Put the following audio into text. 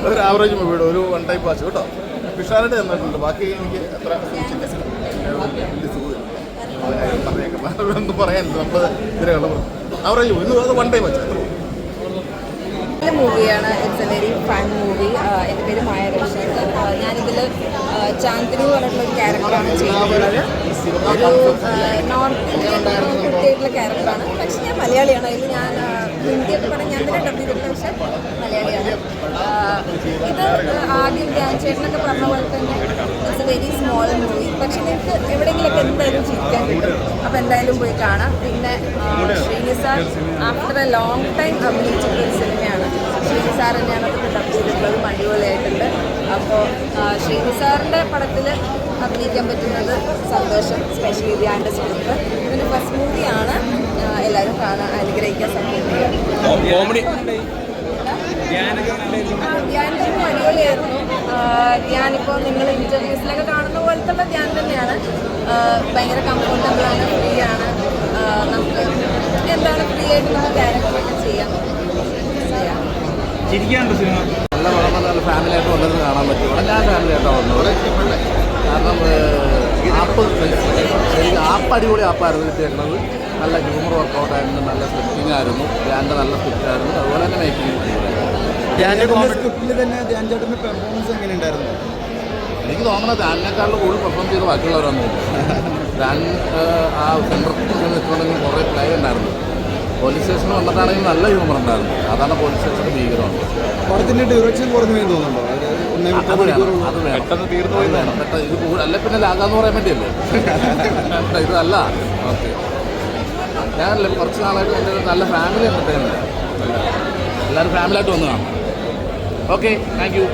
ഒരു ആവറേജ് മൂവിയുടെ ഒരു വൺ ടൈം വാച്ച് കേട്ടോ. പിഷാരട്ട് തന്നിട്ടുണ്ട്. ബാക്കി എനിക്ക് അത്ര ഒന്നും പറയാനില്ല. നമ്മൾ ഇതിനുള്ള ആവറേജ് ഇന്ന് അത് വൺ ടൈം വാച്ച്. മൂവിയാണ്. It's A very fun movie. എൻ്റെ പേര് മായ രവിശങ്കർ. ഞാനിതിൽ ചാന്ദിനി പറഞ്ഞിട്ടുള്ള ഒരു ക്യാരക്ടറാണ് ചെയ്തിട്ടുള്ളത്. ഒരു നോർത്ത് ഇന്ത്യൻ കുട്ടിയായിട്ടുള്ള ക്യാരക്ടറാണ്. പക്ഷെ ഞാൻ മലയാളിയാണ്. അതിൽ ഞാൻ ഹിന്ദിയൊക്കെ പറഞ്ഞ് ഞാൻ തന്നെ ഡബ് ചെയ്തിട്ടുണ്ട്. പക്ഷെ മലയാളിയാണ്. ഇത് ആദ്യം ധ്യാൻ ചേട്ടനൊക്കെ പറഞ്ഞ പോലെ തന്നെ it's A very small movie. പക്ഷെ നിങ്ങൾക്ക് എവിടെയെങ്കിലുമൊക്കെ എന്തായാലും ചിരിക്കാൻ കിട്ടും. അപ്പോൾ എന്തായാലും പോയി കാണാം. പിന്നെ Sreeni sir after a long time അഭിനയിച്ചിട്ടുള്ള ഒരു സിനിമയാണ്. ശ്രീനി സാർ തന്നെയാണ് അത് ഡബ് ചെയ്തിട്ടുള്ളത്. അടിപൊളിയായിട്ടുണ്ട്. അപ്പോൾ ശ്രീനി സാറിൻ്റെ പടത്തിൽ അഭിനയിക്കാൻ പറ്റുന്നത് സന്തോഷം. സ്പെഷ്യലി ധ്യാൻ്റെ സ്ക്രിപ്റ്റ്. ഇതിൻ്റെ ഫസ്റ്റ് മൂവിയാണ്. എല്ലാവരും കാണാൻ അനുഗ്രഹിക്കാൻ സാധിക്കും. ധ്യാൻ്റെ അടിപൊളിയായിരുന്നു. ധ്യാനിപ്പോൾ നിങ്ങൾ ഇൻ്റർവ്യൂസിലൊക്കെ കാണുന്ന പോലത്തുള്ള ധ്യാൻ തന്നെയാണ്. ഭയങ്കര കംഫർട്ടബിളാണ്, ഫ്രീ ആണ്. നമുക്ക് എന്താണ് ഫ്രീ ആയിട്ട് നമുക്ക് ക്യാരക്ടറൊക്കെ ചെയ്യാം. നല്ല പടം, നല്ല ഫാമിലിയായിട്ട് വന്നിരുന്ന് കാണാൻ പറ്റും. ഇവിടെ ഞാൻ ഫാമിലിയായിട്ടാണ് വന്നത്. കാരണം എനിക്ക് അടിപൊളി ആപ്പായിരുന്നു കിട്ടിയിരുന്നത്. നല്ല ഹ്യൂമർ വർക്കൗട്ടായിരുന്നു, നല്ല സ്ക്രിപ്റ്റിംഗ് ആയിരുന്നു. ധ്യാൻ്റെ നല്ല സ്ക്രിപ്റ്റായിരുന്നു. അതുപോലെ തന്നെ മേക്കിംഗ് സ്ക്രിപ്റ്റിൽ തന്നെ ധ്യാൻ ചേട്ടൻ്റെ പെർഫോമൻസ് എങ്ങനെ ഉണ്ടായിരുന്നു? എനിക്ക് തോന്നുന്നത് ധ്യാനിനേക്കാളും കൂടുതൽ പെർഫോം ചെയ്ത് ബാക്കിയുള്ളവരൊന്നും ധ്യാൻ ആ സെൻട്രൽ നിൽക്കണമെങ്കിൽ കുറേ പ്ലേ ഉണ്ടായിരുന്നു. പോലീസ് സ്റ്റേഷനിൽ വന്നിട്ടാണെങ്കിൽ നല്ല ഹ്യൂമർ ഉണ്ടായിരുന്നു. അതാണ് പോലീസ് സ്റ്റേഷൻ്റെ ഭീകരമാണ്. പടത്തിൻ്റെ ഡ്യൂറേഷൻ കുറഞ്ഞു പോയി തോന്നുന്നുണ്ടോ? അത് പെട്ടെന്ന് തീർന്നു പോയി വേണം. പെട്ടെന്ന് ഇത് അല്ല പിന്നെ ലാഗാന്ന് പറയാൻ വേണ്ടിയല്ലേ ഇതല്ല. ഓക്കെ, ഞാനല്ലേ കുറച്ച് നാളായിട്ട് വന്നത് നല്ല ഫാമിലി എന്റർടൈൻമെൻറ്റ്. എല്ലാവരും ഫാമിലിയായിട്ട് വന്ന് കാണാം. Okay, thank you.